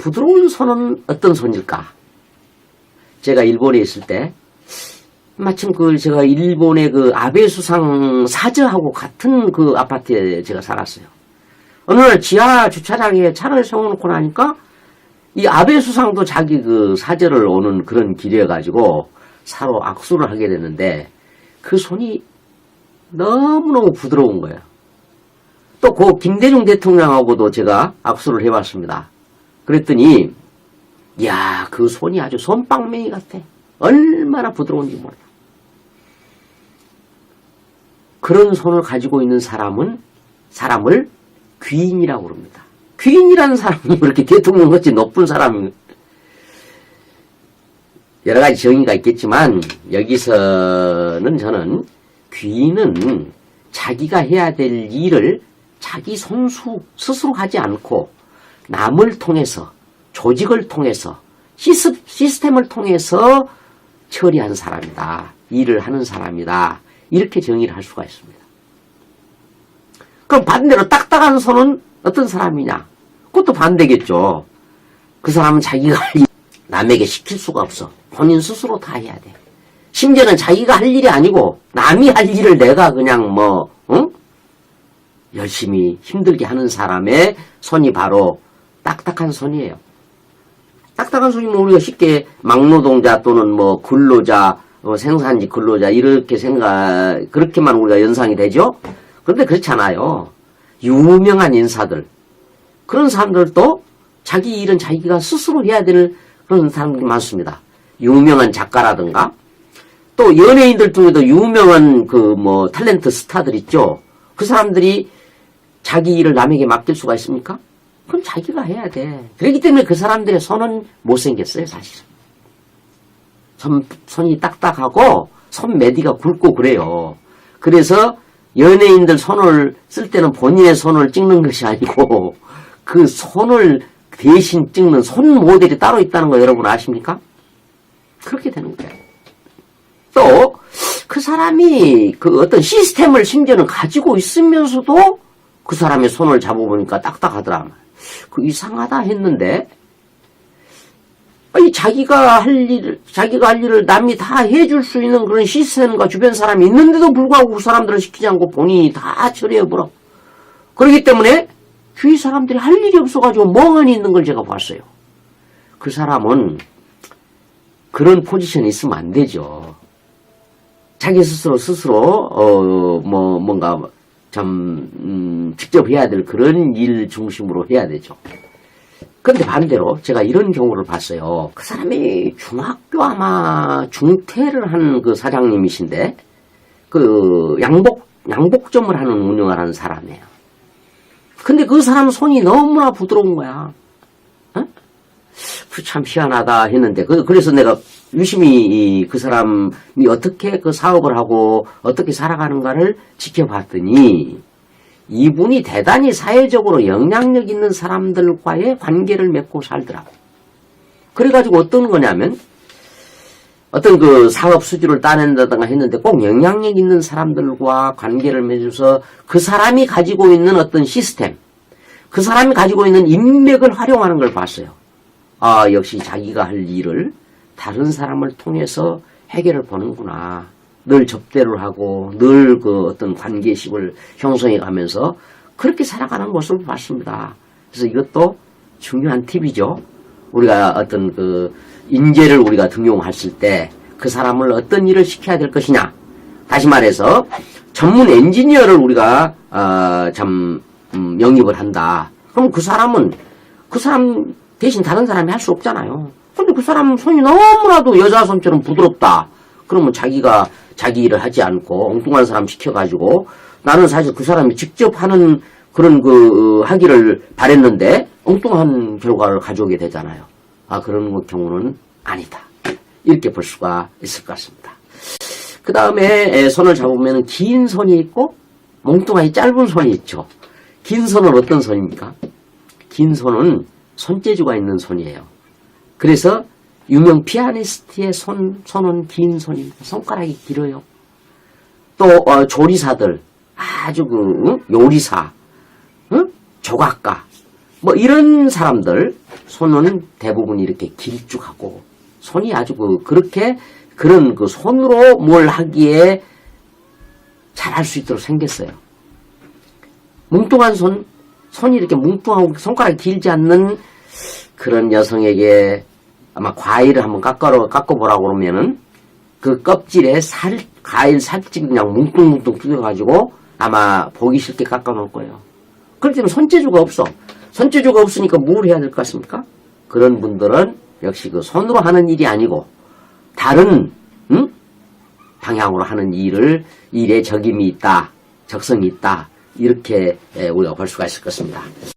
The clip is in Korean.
부드러운 손은 어떤 손일까? 제가 일본에 있을 때 마침 제가 일본의 아베 수상 사저하고 같은 아파트에 제가 살았어요. 어느 날 지하 주차장에 차를 세워놓고 나니까 이 아베 수상도 자기 사저를 오는 그런 길이어가지고 서로 악수를 하게 됐는데 그 손이 너무너무 부드러운 거예요. 또 김대중 대통령하고도 제가 악수를 해봤습니다. 그랬더니 이야, 그 손이 아주 손빵맹이 같아. 얼마나 부드러운지 몰라. 그런 손을 가지고 있는 사람을 귀인이라고 그럽니다. 귀인이라는 사람이 그렇게 대통령같이 높은 사람이 여러 가지 정의가 있겠지만 여기서는 저는 귀인은 자기가 해야 될 일을 자기 손수 스스로 하지 않고 남을 통해서 조직을 통해서 시스템을 통해서 처리한 사람이다. 일을 하는 사람이다. 이렇게 정의를 할 수가 있습니다. 그럼 반대로 딱딱한 손은 어떤 사람이냐? 그것도 반대겠죠. 그 사람은 자기가 할 일, 남에게 시킬 수가 없어. 본인 스스로 다 해야 돼. 심지어는 자기가 할 일이 아니고 남이 할 일을 내가 그냥 열심히 힘들게 하는 사람의 손이 바로 딱딱한 손이에요. 딱딱한 손이면 우리가 쉽게 막노동자 또는 근로자, 생산직 근로자 이렇게 그렇게만 우리가 연상이 되죠. 그런데 그렇지 않아요. 유명한 인사들, 그런 사람들도 자기 일은 자기가 스스로 해야 될 그런 사람들이 많습니다. 유명한 작가라든가 또 연예인들 중에도 유명한 탤런트 스타들 있죠. 그 사람들이 자기 일을 남에게 맡길 수가 있습니까? 그럼 자기가 해야 돼. 그렇기 때문에 그 사람들의 손은 못생겼어요, 사실은. 손이 딱딱하고 손매디가 굵고 그래요. 그래서 연예인들 손을 쓸 때는 본인의 손을 찍는 것이 아니고 그 손을 대신 찍는 손 모델이 따로 있다는 거 여러분 아십니까? 그렇게 되는 거예요. 또 그 사람이 어떤 시스템을 심지어는 가지고 있으면서도 그 사람의 손을 잡아보니까 딱딱하더라. 이상하다 했는데 자기가 할 일을 남이 다 해줄 수 있는 그런 시스템과 주변 사람이 있는데도 불구하고 그 사람들을 시키지 않고 본인이 다 처리해버려. 그렇기 때문에 주위 사람들이 할 일이 없어가지고 멍하니 있는 걸 제가 봤어요. 그 사람은 그런 포지션에 있으면 안 되죠. 자기 스스로 뭔가 직접 해야 될 그런 일 중심으로 해야 되죠. 그런데 반대로 제가 이런 경우를 봤어요. 그 사람이 중학교 아마 중퇴를 한 사장님이신데 양복점을 운영을 하는 사람이에요. 근데 그 사람 손이 너무나 부드러운 거야. 참 희한하다 했는데 그래서 내가 유심히 그 사람이 어떻게 사업을 하고 어떻게 살아가는가를 지켜봤더니 이분이 대단히 사회적으로 영향력 있는 사람들과의 관계를 맺고 살더라고. 그래가지고 어떤 거냐면 어떤 사업 수주를 따낸다든가 했는데 꼭 영향력 있는 사람들과 관계를 맺어서 그 사람이 가지고 있는 어떤 시스템, 그 사람이 가지고 있는 인맥을 활용하는 걸 봤어요. 아, 역시 자기가 할 일을 다른 사람을 통해서 해결을 보는구나. 늘 접대를 하고 늘 어떤 관계식을 형성해 가면서 그렇게 살아가는 모습을 봤습니다. 그래서 이것도 중요한 팁이죠. 우리가 어떤 인재를 우리가 등용했을 때 그 사람을 어떤 일을 시켜야 될 것이냐. 다시 말해서 전문 엔지니어를 우리가 영입을 한다. 그럼 그 사람 대신 다른 사람이 할 수 없잖아요. 근데 그 사람 손이 너무나도 여자 손처럼 부드럽다. 그러면 자기가 자기 일을 하지 않고 엉뚱한 사람 시켜가지고 나는 사실 그 사람이 직접 하는 그런 하기를 바랬는데 엉뚱한 결과를 가져오게 되잖아요. 그런 경우는 아니다. 이렇게 볼 수가 있을 것 같습니다. 그 다음에 손을 잡으면 긴 손이 있고 몽뚱하니 짧은 손이 있죠. 긴 손은 어떤 손입니까? 긴 손은 손재주가 있는 손이에요. 그래서 유명 피아니스트의 손은 긴 손입니다. 손가락이 길어요. 또 조리사들, 아주 요리사, 조각가, 이런 사람들, 손은 대부분 이렇게 길쭉하고 손이 아주 그렇게 그런 그 손으로 뭘 하기에 잘할 수 있도록 생겼어요. 뭉뚱한 손이 이렇게 뭉뚱하고 손가락이 길지 않는 그런 여성에게 아마 과일을 한번 깎아보라고 그러면은 그 껍질에 과일 살집 그냥 뭉뚱뭉뚱 뜯어가지고 아마 보기 싫게 깎아놓을 거예요. 그렇기 때문에 손재주가 없어. 손재주가 없으니까 뭘 해야 될 것 같습니까? 그런 분들은 역시 그 손으로 하는 일이 아니고 다른 방향으로 하는 일에 적임이 있다, 적성이 있다 이렇게 우리가 볼 수가 있을 것입니다.